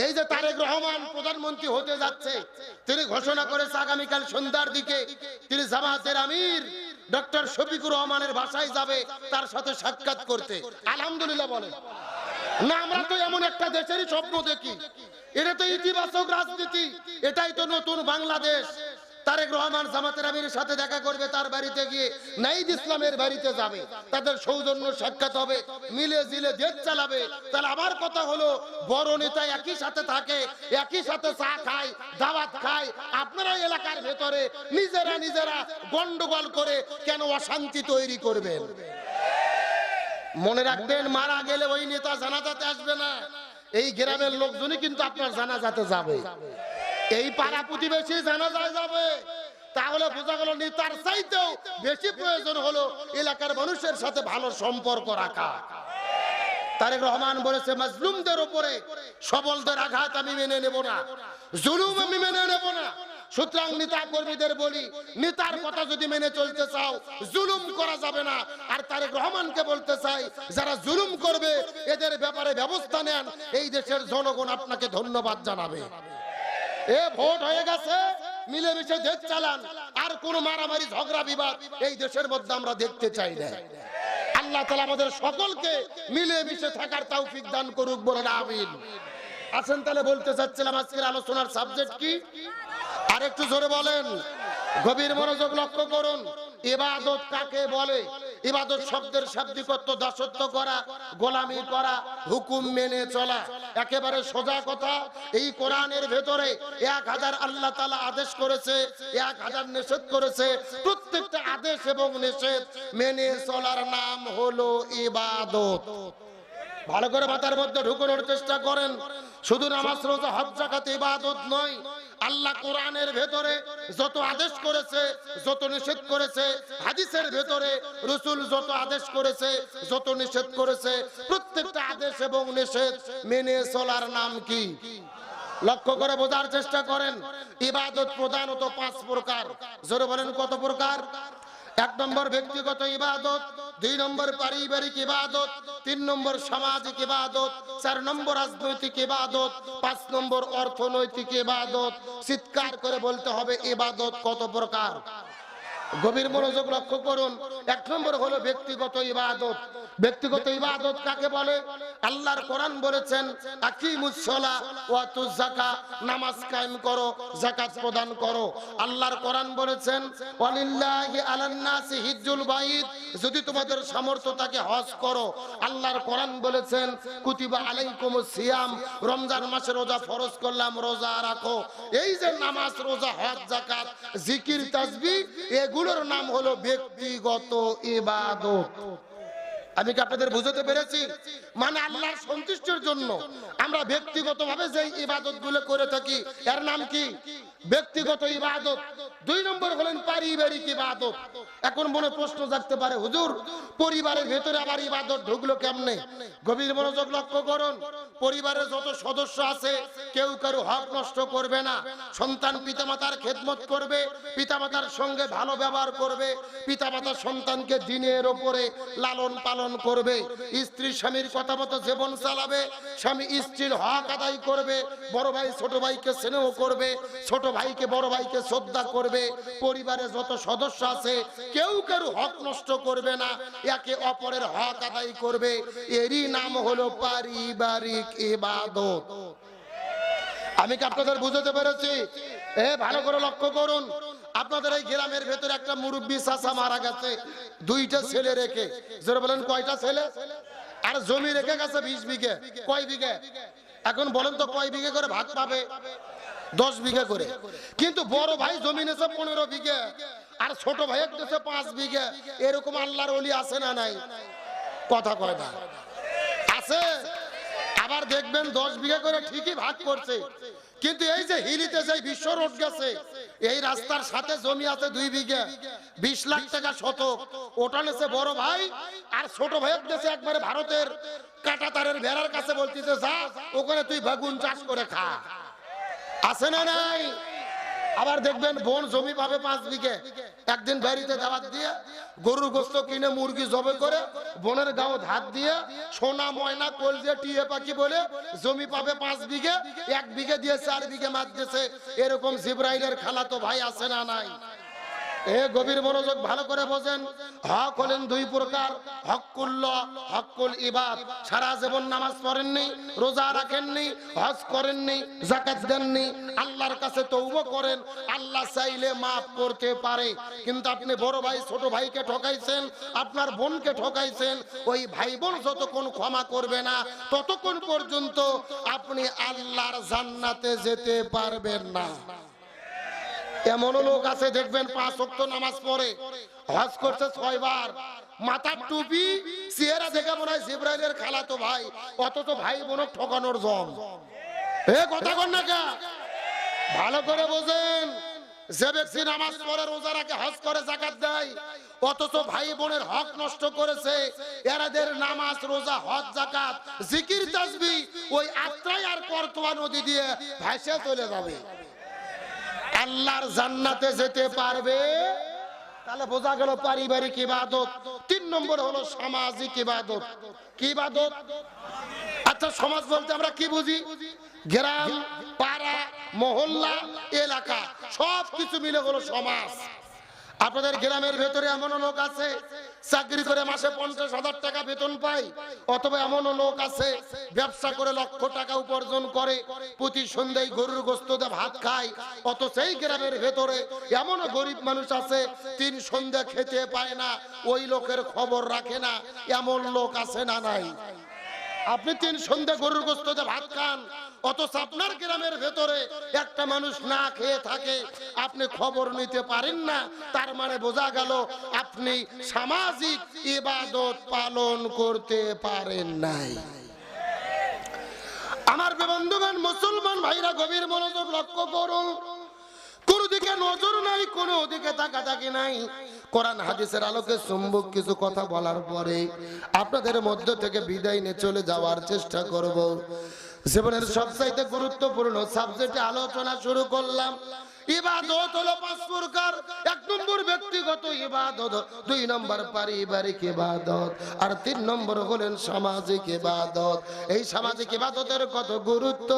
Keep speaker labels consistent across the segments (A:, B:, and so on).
A: এই যে তারেক রহমান প্রধানমন্ত্রী হতে যাচ্ছে, তিনি ঘোষণা করেছে আগামীকাল সন্ধ্যার দিকে তিনি জামাতের আমির ডক্টর শফিকুর রহমানের বাসায় যাবে তার সাথে সাক্ষাৎ করতে। আলহামদুলিল্লাহ বলেন না? আমরা তো এমন একটা দেশেরই স্বপ্ন দেখি, এটা তো ইতিবাচক রাজনীতি, এটাই তো নতুন বাংলাদেশ। তারেক রহমান জামাতের আমিরের সাথে দেখা করবে, তার বাড়িতে গিয়ে নাহিদ ইসলামের বাড়িতে যাবে, তাদের সৌজন্য সাক্ষাৎ হবে, মিলে জিলে দেশ চালাবে। তাহলে আমার কথা হলো, বড় নেতা একই সাথে থাকে, একই সাথে চা খায়, দাওয়াত খায়, আপনারা এলাকার ভেতরে নিজেরা গন্ডগোল করে কেন অশান্তি তৈরি করবেন? মনে রাখবেন, মারা গেলে ওই নেতা জানাজাতে আসবে না, এই গ্রামের লোকজনই কিন্তু আপনার জানাজাতে যাবে, এই পাড়া প্রতিবেশী জানাজায় যাবে। তাহলে বোঝা গেল নেতার চাইতেও বেশি প্রয়োজন হলো এলাকার মানুষের সাথে ভালো সম্পর্ক রাখা। তারেক রহমান বলেছে, মাজলুমদের উপরে সবলদের আঘাত আমি মেনে নেব না, জুলুম আমি মেনে নেব না। সুতরাং নেতা কর্মীদের বলি, নেতার কথা যদি মেনে চলতে চাও, জুলুম করা যাবে না। আর তারেক রহমানকে বলতে চাই, যারা জুলুম করবে এদের ব্যাপারে ব্যবস্থা নেন, এই দেশের জনগণ আপনাকে ধন্যবাদ জানাবে। এ ভোট হয়ে গেছে, মিলেমিশে দেশ চালান, আর কোন মারামারি ঝগড়া বিবাদ এই দেশের মধ্যে আমরা দেখতে চাই না। আল্লাহ তাআলা আমাদের সকলকে মিলেমিশে থাকার তৌফিক দান করুক, বলেন আমিন। আসেন তাহলে বলতে চাচ্ছিলাম আজকের আলোচনার সাবজেক্ট কি, আর একটু জোরে বলেন, গভীর মনোযোগ লক্ষ্য করুন। ইবাদত কাকে বলে? ইবাদত শব্দের শাব্দিক অর্থ দাসত্ব করা, গোলামি করা, হুকুম মেনে চলা। একেবারে সোজা কথা, এই কোরআনের ভেতরে 1000 আল্লাহ তাআলা আদেশ করেছে, 1000 নিষেধ করেছে। প্রত্যেকটা আদেশ এবং নিষেধ মেনে চলার নাম হলো ইবাদত। ভালো করে মাথার মধ্যে ঢুকানোর চেষ্টা করেন। শুধু নামাজ, রোজা, হজ, যাকাত ইবাদত নয়। আল্লাহ কোরআনের ভেতরে যত আদেশ করেছে, যত নিষেধ করেছে, হাদিসের ভেতরে রাসূল যত আদেশ করেছে, যত নিষেধ করেছে, প্রত্যেকটা আদেশ এবং নিষেধ মেনে চলার নাম কি? লক্ষ্য করে বোঝার চেষ্টা করেন। ইবাদত প্রধানত 5 প্রকার। জোরে বলেন, কত প্রকার? 1 নম্বর ব্যক্তিগত ইবাদত, 2 নম্বর পারিবারিক ইবাদত, 3 নম্বর সামাজিক ইবাদত, 4 নম্বর রাজনৈতিক ইবাদত, 5 নম্বর অর্থনৈতিক ইবাদত। চিৎকার করে বলতে হবে, ইবাদত কত প্রকার? গভীর মনোযোগ লক্ষ্য করুন। 1 নম্বর হলো ব্যক্তিগত ইবাদত। ব্যক্তিগত ইবাদত কাকে বলে? আল্লাহর কোরআন বলেছেন, আকিমুস সালাহ ওয়া আতুজ যাকাত, নামাজ কায়েম করো, যাকাত প্রদান করো। আল্লাহর কোরআন বলেছেন, ওয়ালিল্লাহি আলান নাসি হিজ্জুল বাইত, যদি তোমাদের সামর্থ্য থাকে হজ করো। আল্লাহর কোরআন বলেছেন, কুতিবা আলাইকুমুস সিয়াম, রমজান মাসে রোজা ফরজ করলাম, রোজা রাখো। এই যে নামাজ, রোজা, হজ, যাকাত, জিকির, তাসবিহ, এগুলোর নাম হলো ব্যক্তিগত ইবাদত। আমি কি আপনাদের বুঝাতে পেরেছি? মানে আল্লাহর সন্তুষ্টির জন্য আমরা ব্যক্তিগতভাবে যে ইবাদতগুলো করে থাকি, এর নাম কি? ব্যক্তিগত ইবাদত। 2 নম্বর হলেন পারিবারিক ইবাদত। এখন মনে প্রশ্ন জাগতে পারে, হুজুর পরিবারের ভেতরে আবার ইবাদত ঢুকলো কেমনে? গভীর মনোযোগ লক্ষ্য করুন। পরিবারের যত সদস্য আছে কেউ কারো হক নষ্ট করবে না। সন্তান পিতামাতার খেদমত করবে, পিতামাতার সঙ্গে ভালো ব্যবহার করবে, পিতামাতা সন্তানকে দ্বীনের উপরে লালন পালন করবে, স্ত্রী স্বামীর কথা মতো জীবন চালাবে, স্বামী স্ত্রীর হক আদায় করবে, বড় ভাই ছোট ভাইকে স্নেহ করবে, ছোট ভাইকে বড় ভাইকে শ্রদ্ধা করবে। পরিবারে যত সদস্য আছে কেউ কারো হক নষ্ট করবে না, একে অপরের হক আদায় করবে। এরই নাম হলো পারিবারিক ইবাদত। আমি কি আপনাদের বুঝাতে পেরেছি? ভালো করে লক্ষ্য করুন। আপনাদের এই গ্রামের ভেতরে একটা মুরব্বী চাচা মারা গেছে, 2টা ছেলে রেখে। জোরে বলেন, কয়টা ছেলে? আর জমি রেখে গেছে 20 বিঘে। কয় বিঘে? এখন বলেন তো কয় বিঘে করে ভাগ পাবে? 10 বিঘে করে। কিন্তু বড় ভাই জমি নিয়েছে 15 বিঘে, আর ছোট ভাই নিয়েছে 5 বিঘে। এরকম আল্লাহর ওলি আছে না নাই? কথা কয় না? আছে। আবার দেখবেন 10 বিঘা করে ঠিকই ভাগ করছে, কিন্তু এই যে হিলিতে যে বিশ্ব রোড গেছে, এই রাস্তার সাথে জমি আছে 2 বিঘা, 20 লাখ টাকা শতক। ওটা নেছে বড় ভাই, আর ছোট ভাই নেছে একবারে ভারতের কাঁটাতারের ভেড়ার কাছে, বলতেছে যা ওখানে তুই বেগুন চাষ করে খা। আছে না নাই? আবার দেখবেন বোন জমি পাবে 5 বিঘে, একদিন বাড়িতে দাওয়াত দিয়ে গরুর গোশত কিনে মুরগি জবে করে বোনের গাও ধার দিয়ে সোনা ময়না কলজে টিয়ে পাখি বলে জমি পাবে 5 বিঘে, 1 বিঘে দিয়ে 4 বিঘে মাছ দিয়েছে। এরকম জিবরাইলের খালাতো ভাই আছে না নাই? এ গভীর মনোযোগ ভালো করে বোঝেন। হক হলেন 2 প্রকার, হকুল্লাহ, হকুল ইবাদ। সারা জীবন নামাজ পড়েননি, রোজা রাখেননি, হজ করেননি, যাকাত দেননি, আল্লাহর কাছে তওবা করেন, আল্লাহ চাইলে maaf করতে পারে। কিন্তু আপনি বড় ভাই ছোট ভাইকে ঠকাইছেন, আপনার বোনকে ঠকাইছেন, ওই ভাই বোন যতক্ষণ ক্ষমা করবে না ততক্ষণ পর্যন্ত আপনি আল্লাহর জান্নাতে যেতে পারবেন না। এমন লোক আছে দেখবেন 5 ওয়াক্ত নামাজ পড়ে, হজ করছে 6 বার, মাথার টুপি, চেহারা দেখে মনে হয় জিবরাইলের খালাতো ভাই, অথচ ভাই বোন ঠকানোর জম। এ কথা কন না কে? ভালো করে বোঝেন। যে ব্যক্তি নামাজ পড়ে, রোজা রাখে, হজ করে, যাকাত দেয়, অথচ ভাই বোনের হক নষ্ট করেছে, এরাদের নামাজ, রোজা, হজ, যাকাত, জিকির, তাসবিহ ওই আত্রাই আর করতোয়া নদী দিয়ে ভাসে চলে যাবে, আল্লাহর জান্নাতে যেতে পারবে। তাহলে বোঝা গেল পারিবারিক ইবাদত। 3 নম্বর হলো সামাজিক ইবাদত। কি ইবাদত? আচ্ছা, সমাজ বলতে আমরা কি বুঝি? গ্রাম, পাড়া, মহল্লা, এলাকা সব কিছু মিলে হলো সমাজ। আপনাদের গ্রামের ভেতরে এমন লোক আছে চাকরি করে মাসে 50,000 টাকা বেতন পায়, অথবা এমন লোক আছে ব্যবসা করে লক্ষ টাকা উপার্জন করে, প্রতি সন্ধ্যায় গরুর গোশত দিয়ে ভাত খায়, অত সেই গ্রামের ভেতরে এমন গরিব মানুষ আছে 3 সন্ধ্যা খেতে পায় না, ওই লোকের খবর রাখে না। এমন লোক আছে না নাই? আপনি 3 সন্ধ্যা গরুর গোশত দিয়ে ভাত খান, অথচ আপনার গ্রামের ভেতরে একটা মানুষ না খেয়ে থাকে, আপনি খবর নিতে পারেন না। তার মানে বোঝা গেল আপনি সামাজিক ইবাদত পালন করতে পারেন নাই। আমার বন্ধুগণ, মুসলমান ভাইরা গভীর মনোযোগ লক্ষ্য করুন। কোন দিকে নজর নাই, কোন দিকে তাকাতাকি নাই। কোরআন হাদিসের আলোকে চুম্বক কিছু কথা বলার পরে আপনাদের মধ্য থেকে বিদায় নিয়ে চলে যাওয়ার চেষ্টা করব। জীবনের সবচাইতে গুরুত্বপূর্ণ সাবজেক্টে আলোচনা শুরু করলাম। ইবাদত হলো 5 প্রকার। 1 নম্বর ব্যক্তিগত ইবাদত, 2 নম্বর পারিবারিক ইবাদত, আর 3 নম্বর হলেন সামাজিক ইবাদত। এই সামাজিক ইবাদতের কত গুরুত্ব,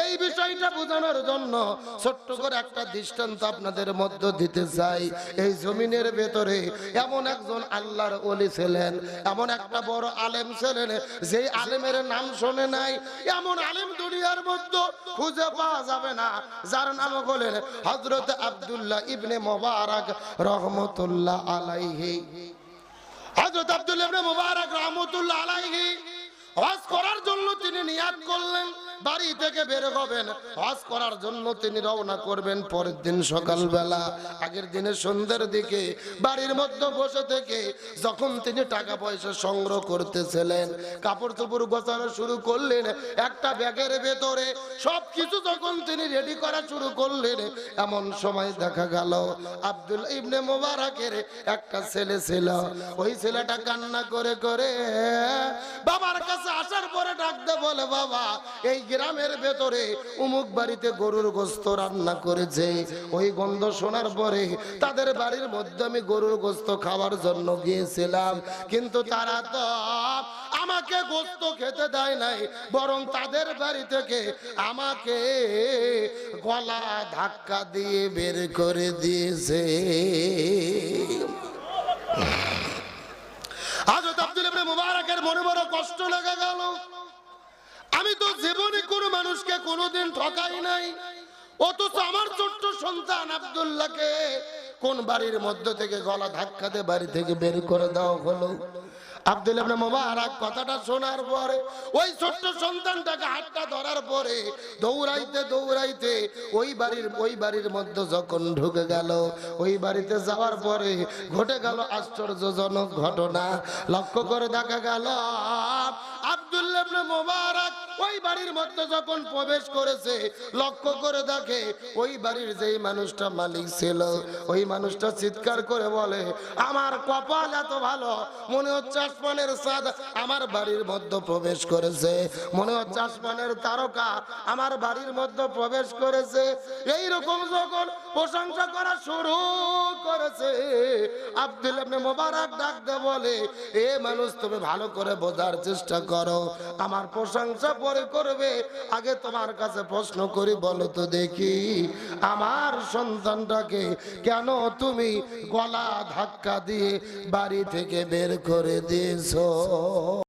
A: এই বিষয়টা বোঝানোর জন্য ছোট্ট করে একটা দৃষ্টান্ত আপনাদের মধ্যে দিতে চাই। এই জমিনের ভেতরে এমন একজন আল্লাহর ওলি ছিলেন, এমন একটা বড় আলেম ছিলেন, যেই আলেমের নাম শুনে নাই এমন আলেম দুনিয়ার মধ্যে খুঁজে পাওয়া যাবে না, যার নাম হলেন হযরত আব্দুল্লাহ ইবনে মুবারক রাহমাতুল্লাহ আলাইহি। হযরত আব্দুল্লাহ ইবনে মুবারক রাহমাতুল্লাহ আলাইহি হজ করার জন্য তিনি নিয়াত করলেন, বাড়ি থেকে বের হবেন, হজ করার জন্য তিনি রওনা করবেন পরের দিন সকালবেলা। আগের দিনে সন্ধ্যার দিকে বাড়ির মধ্যে বসে থেকে যখন তিনি টাকা পয়সা সংগ্রহ করতেছিলেন, কাপড় চোপড় গোছানো শুরু করলেন, একটা ব্যাগের ভেতরে সবকিছু যখন তিনি রেডি করা শুরু করলেন, এমন সময় দেখা গেল আব্দুল্লাহ ইবনে মুবারকের একটা ছেলে ছিল। ওই ছেলেটা কান্না করে করে বাবার কাছে আসার পরে ডাকতে বলে, বাবা, এই গ্রামের ভেতরে উমুক বাড়িতে গরুর গোশত রান্না করেছে। ওই গন্ধ শোনার পরে তাদের বাড়ির মধ্যে আমি গরুর গোশত খাওয়ার জন্য গিয়েছিলাম, কিন্তু তারা তো আমাকে গোশত খেতে দেয় নাই, বরং তাদের বাড়ি থেকে আমাকে গলা ধাক্কা দিয়ে বের করে দিয়েছে। হযরত আব্দুল্লাহ ইবনে মুবারকের মনে বড় কষ্ট লেগে গেল। আমি তো জীবনে কোনো মানুষকে কোনোদিন ঠকাই নাই, অথচ আমার ছোট্ট সন্তান আব্দুল্লাহকে কোন বাড়ির মধ্য থেকে গলা ধাক্কা দিয়ে বাড়ি থেকে বের করে দেওয়া হলো। আব্দুল্লাহ ইবনে মুবারক কথাটা শোনার পরে ওই ছোট্ট সন্তানটাকে হাতটা ধরার পরে দৌড়াইতে দৌড়াইতে ওই বাড়ির মধ্যে যখন ঢুকে গেল, ওই বাড়িতে যাওয়ার পরে ঘটে গেল আশ্চর্যজনক ঘটনা। লক্ষ্য করে দেখা গেল আব্দুল্লাহ ইবনে মুবারক ওই বাড়ির মধ্যে যখন প্রবেশ করেছে, লক্ষ্য করে দেখে ওই বাড়ির যেই মানুষটা মালিক ছিল, ওই মানুষটা চিৎকার করে বলে, আমার কপাল এত ভালো, মনে হচ্ছে আসমানের চাঁদ আমার বাড়ির মধ্যে প্রবেশ করেছে, মনে হচ্ছে আসমানের তারকা আমার বাড়ির মধ্যে প্রবেশ করেছে। এই রকম যখন প্রশংসা করা শুরু করেছে, আব্দুল্লাহ ইবনে মুবারক ডাক দিয়ে বলে, এ মানুষ তুমি ভালো করে বোঝার চেষ্টা করো, আমার প্রশংসা পরে করবে, আগে তোমার কাছে প্রশ্ন করি, বলো তো দেখি আমার সন্তানটাকে কেন তুমি গলা ধাক্কা দিয়ে বাড়ি থেকে বের করে দিয়েছো?